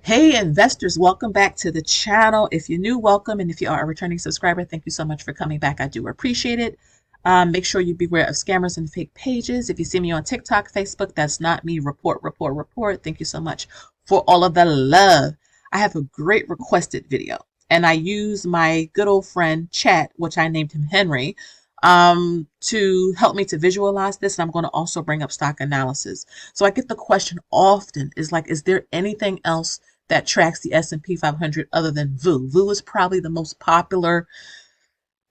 Hey investors, welcome back to the channel. If you're new, welcome. And if you are a returning subscriber, thank you so much for coming back. I do appreciate it. Make sure you beware of scammers and fake pages. If you see me on TikTok, Facebook, that's not me. Report, report, report. Thank you so much for all of the love. I have a great requested video and I use my good old friend Chat, which I named him Henry, to help me to visualize this. And I'm going to also bring up stock analysis. So I get the question often is there anything else that tracks the S&P 500 other than VOO? VOO is probably the most popular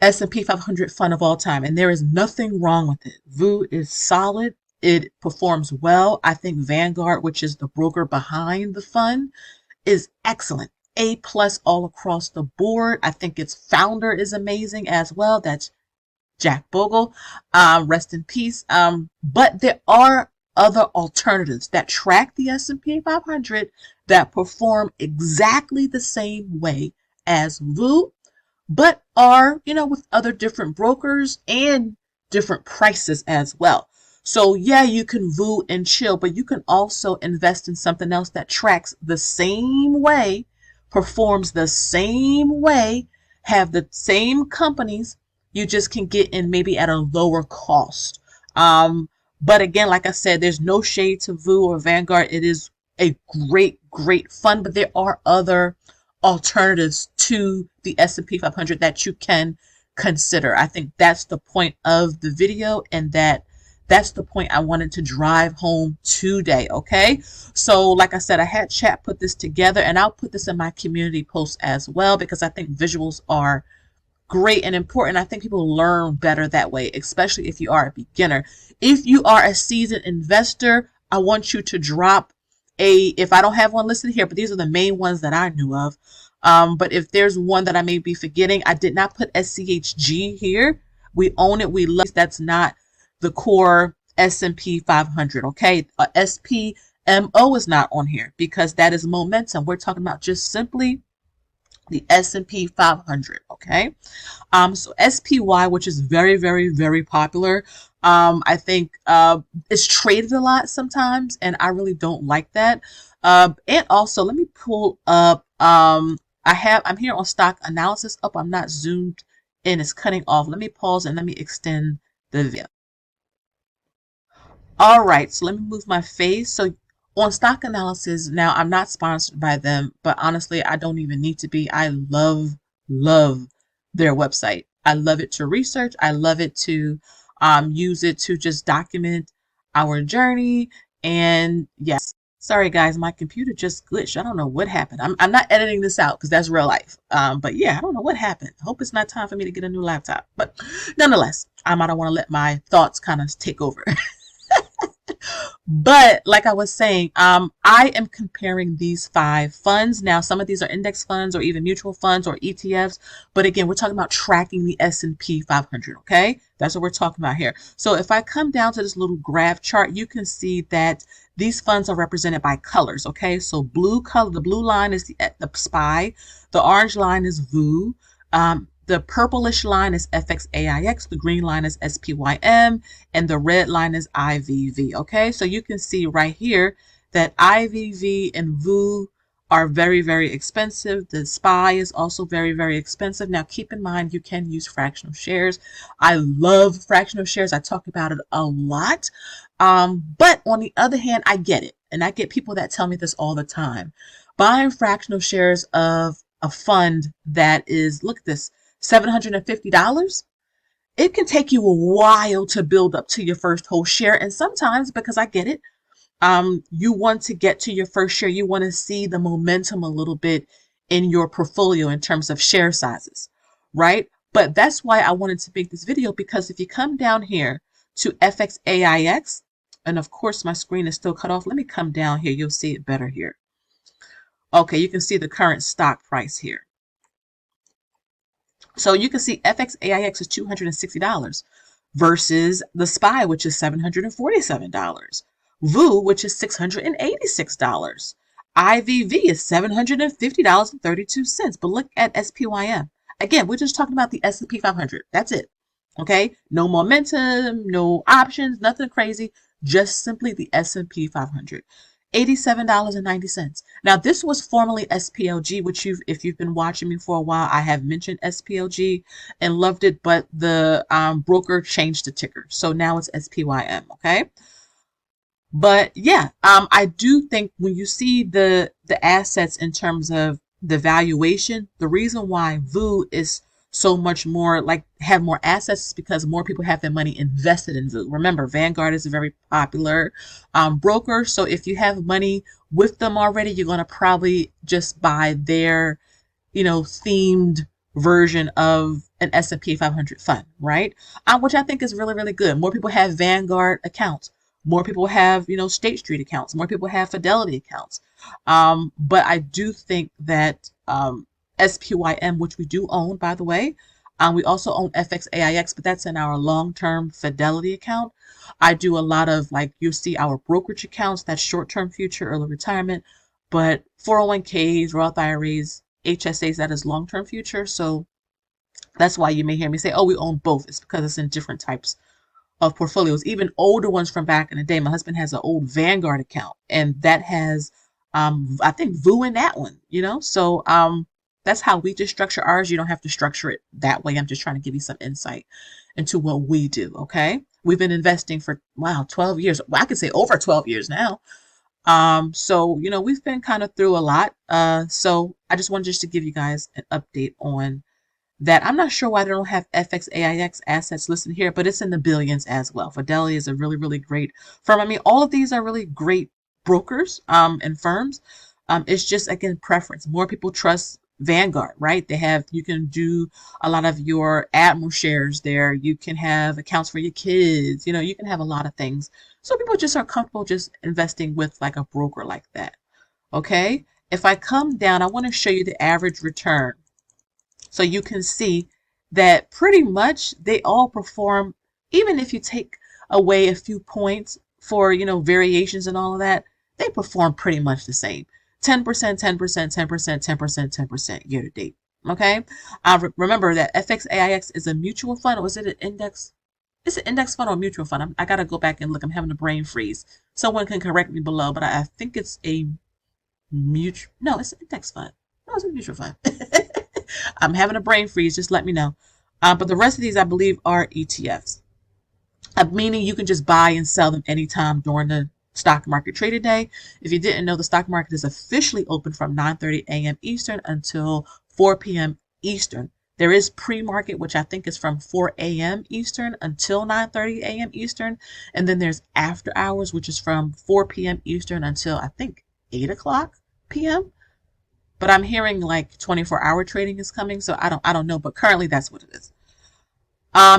S&P 500 fund of all time, and there is nothing wrong with it. VOO is solid. It performs well. I think Vanguard, which is the broker behind the fund, is excellent. A plus all across the board. I think its founder is amazing as well. That's Jack Bogle. Rest in peace. But there are other alternatives that track the S&P 500 that perform exactly the same way as VOO, but are, with other different brokers and different prices as well. So yeah, you can VOO and chill, but you can also invest in something else that tracks the same way, performs the same way, have the same companies. You just can get in maybe at a lower cost. But again, like I said, there's no shade to VOO or Vanguard. It is a great, great fund, but there are other alternatives to the S&P 500 that you can consider. I think that's the point of the video, and that's the point I wanted to drive home today. Okay, so like I said, I had Chat put this together, and I'll put this in my community post as well because I think visuals are great and important. I think people learn better that way, especially if you are a beginner. If you are a seasoned investor, I want you to drop if I don't have one listed here, but these are the main ones that I knew of. But if there's one that I may be forgetting, I did not put SCHG here. We own it. We love it. That's not the core S&P 500. Okay. SPMO is not on here because that is momentum. We're talking about just simply the S&P 500. Okay. So SPY, which is very, very, very popular. I think it's traded a lot sometimes, and I really don't like that. And also, let me pull up. I'm here on stock analysis. Up, I'm not zoomed in. It's cutting off. Let me pause and let me extend the video. All right, so let me move my face. So on stock analysis, now I'm not sponsored by them, but honestly, I don't even need to be. I love their website. I love it to research. I love it to use it to just document our journey. And yes, sorry guys, my computer just glitched. I don't know what happened. I'm not editing this out because that's real life. But yeah, I don't know what happened. Hope it's not time for me to get a new laptop. But nonetheless, I don't want to let my thoughts kind of take over. But like I was saying, I am comparing these 5 funds. Now, some of these are index funds or even mutual funds or ETFs. But again, we're talking about tracking the S&P 500. Okay, that's what we're talking about here. So if I come down to this little graph chart, you can see that these funds are represented by colors. Okay, so blue color, the blue line is the SPY, the orange line is VOO. The purplish line is FXAIX, the green line is SPYM, and the red line is IVV. Okay, so you can see right here that IVV and VOO are very, very expensive. The SPY is also very, very expensive. Now, keep in mind, you can use fractional shares. I love fractional shares. I talk about it a lot. But on the other hand, I get it. And I get people that tell me this all the time. Buying fractional shares of a fund that is, look at this, $750, it can take you a while to build up to your first whole share. And sometimes, because I get it, you want to get to your first share. You want to see the momentum a little bit in your portfolio in terms of share sizes, right? But that's why I wanted to make this video, because if you come down here to FXAIX, and of course my screen is still cut off. Let me come down here. You'll see it better here. Okay, you can see the current stock price here. So you can see FXAIX is $260 versus the SPY, which is $747. VOO, which is $686. IVV is $750.32. But look at SPYM. Again, we're just talking about the S&P 500. That's it. Okay? No momentum, no options, nothing crazy. Just simply the S&P 500. $87.90. Now, this was formerly SPLG, which if you've been watching me for a while, I have mentioned SPLG and loved it, but the broker changed the ticker. So now it's SPYM, okay? But yeah, I do think when you see the assets in terms of the valuation, the reason why VOO is so much more like have more assets is because more people have their money invested in VOO. Remember, Vanguard is a very popular broker, so if you have money with them already, you're gonna probably just buy their themed version of an S&P 500 fund, right? Which I think is really, really good. More people have Vanguard accounts. More people have, State Street accounts. More people have Fidelity accounts. But I do think that SPYM, which we do own, by the way, we also own FXAIX, but that's in our long-term Fidelity account. I do a lot of, like, you'll see our brokerage accounts, that's short-term future, early retirement, but 401ks, Roth IRAs, HSAs, that is long-term future. So that's why you may hear me say, oh, we own both. It's because it's in different types of portfolios, even older ones from back in the day. My husband has an old Vanguard account, and that has, I think, VOO in that one, So that's how we just structure ours. You don't have to structure it that way. I'm just trying to give you some insight into what we do, okay? We've been investing for, wow, 12 years. Well, I could say over 12 years now. So, we've been kind of through a lot. So I just wanted just to give you guys an update on that. I'm not sure why they don't have FXAIX assets listed here, but it's in the billions as well. Fidelity is a really, really great firm. I mean, all of these are really great brokers, and firms. It's just, again, preference. More people trust Vanguard, right? You can do a lot of your Admiral shares there. You can have accounts for your kids. You can have a lot of things. So people just are comfortable just investing with like a broker like that. Okay. If I come down, I want to show you the average return. So you can see that pretty much they all perform, even if you take away a few points for, variations and all of that, they perform pretty much the same. 10%, 10%, 10%, 10%, 10% year to date. Okay. Remember that FXAIX is a mutual fund, or is it an index? It's an index fund or a mutual fund. I got to go back and look. I'm having a brain freeze. Someone can correct me below, but I think it's a mutual. No, it's an index fund. No, it's a mutual fund. I'm having a brain freeze. Just let me know. But the rest of these, I believe, are ETFs, meaning you can just buy and sell them anytime during the stock market traded day. If you didn't know, the stock market is officially open from 9:30 a.m. Eastern until 4 p.m. Eastern. There is pre-market, which I think is from 4 a.m. Eastern until 9:30 a.m. Eastern. And then there's after hours, which is from 4 p.m. Eastern until, I think, 8 o'clock p.m. But I'm hearing like 24-hour trading is coming, so I don't know, but currently that's what it is.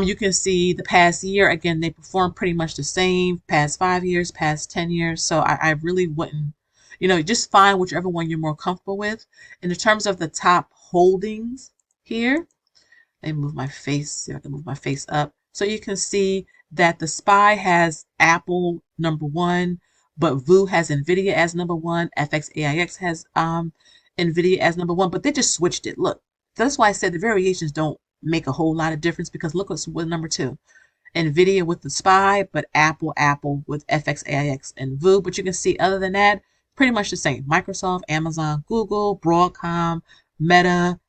You can see the past year, again, they perform pretty much the same, past 5 years, past 10 years. So I really wouldn't, just find whichever one you're more comfortable with. In terms of the top holdings here, let me move my face, see if I can move my face up. So you can see that the SPY has Apple number one, but VOO has NVIDIA as number one. FXAIX has NVIDIA as number one, but they just switched it. Look, that's why I said the variations don't make a whole lot of difference, because look what's with number two. NVIDIA with the SPY, but Apple with FXAIX and VOO. But you can see other than that, pretty much the same. Microsoft, Amazon, Google, Broadcom, Meta.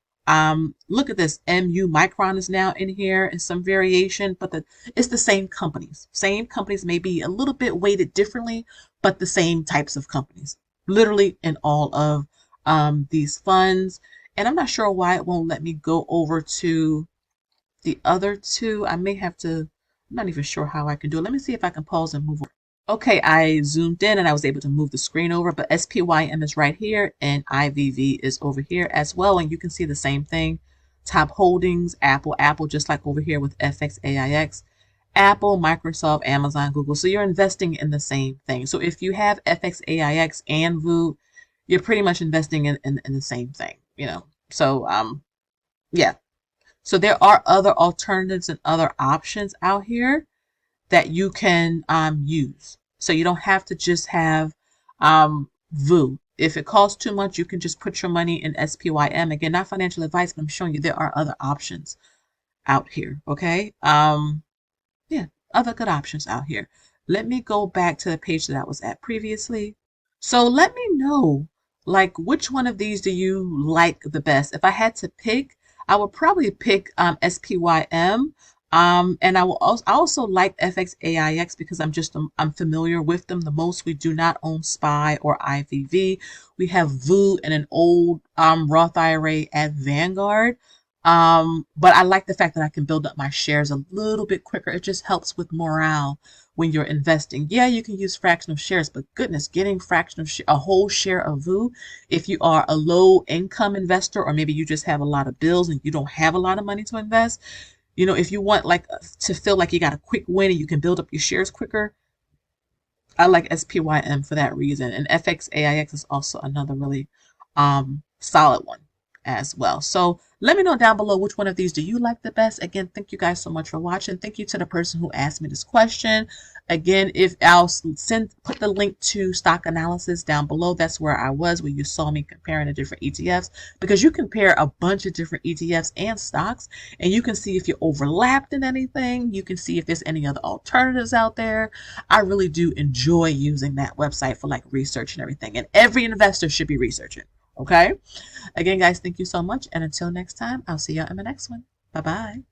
Look at this. MU Micron is now in here in some variation, but it's the same companies. Same companies, may be a little bit weighted differently, but the same types of companies. Literally in all of these funds. And I'm not sure why it won't let me go over to the other two. I may have to, I'm not even sure how I can do it. Let me see if I can pause and move on. Okay, I zoomed in and I was able to move the screen over, but SPYM is right here and IVV is over here as well. And you can see the same thing. Top holdings, Apple, just like over here with FXAIX. Apple, Microsoft, Amazon, Google. So you're investing in the same thing. So if you have FXAIX and VOO, you're pretty much investing in the same thing, So yeah. So there are other alternatives and other options out here that you can use. So you don't have to just have VOO. If it costs too much, you can just put your money in SPYM. Again, not financial advice, but I'm showing you there are other options out here. Okay. Yeah, other good options out here. Let me go back to the page that I was at previously. So let me know, like, which one of these do you like the best? If I had to pick, I would probably pick SPYM. And I also like FXAIX because I'm familiar with them the most. We do not own SPY or IVV. We have VOO and an old Roth IRA at Vanguard. But I like the fact that I can build up my shares a little bit quicker. It just helps with morale when you're investing. Yeah, you can use fractional shares, but goodness, getting a whole share of VOO, if you are a low income investor, or maybe you just have a lot of bills and you don't have a lot of money to invest, if you want like to feel like you got a quick win and you can build up your shares quicker, I like SPYM for that reason. And FXAIX is also another really solid one as well. So let me know down below which one of these do you like the best. Again, thank you guys so much for watching. Thank you to the person who asked me this question. Again, if I'll put the link to stock analysis down below. That's where I was, where you saw me comparing the different ETFs, because you compare a bunch of different ETFs and stocks, and you can see if you're overlapped in anything. You can see if there's any other alternatives out there. I really do enjoy using that website for like research and everything. And every investor should be researching. Okay. Again, guys, thank you so much. And until next time, I'll see y'all in the next one. Bye bye.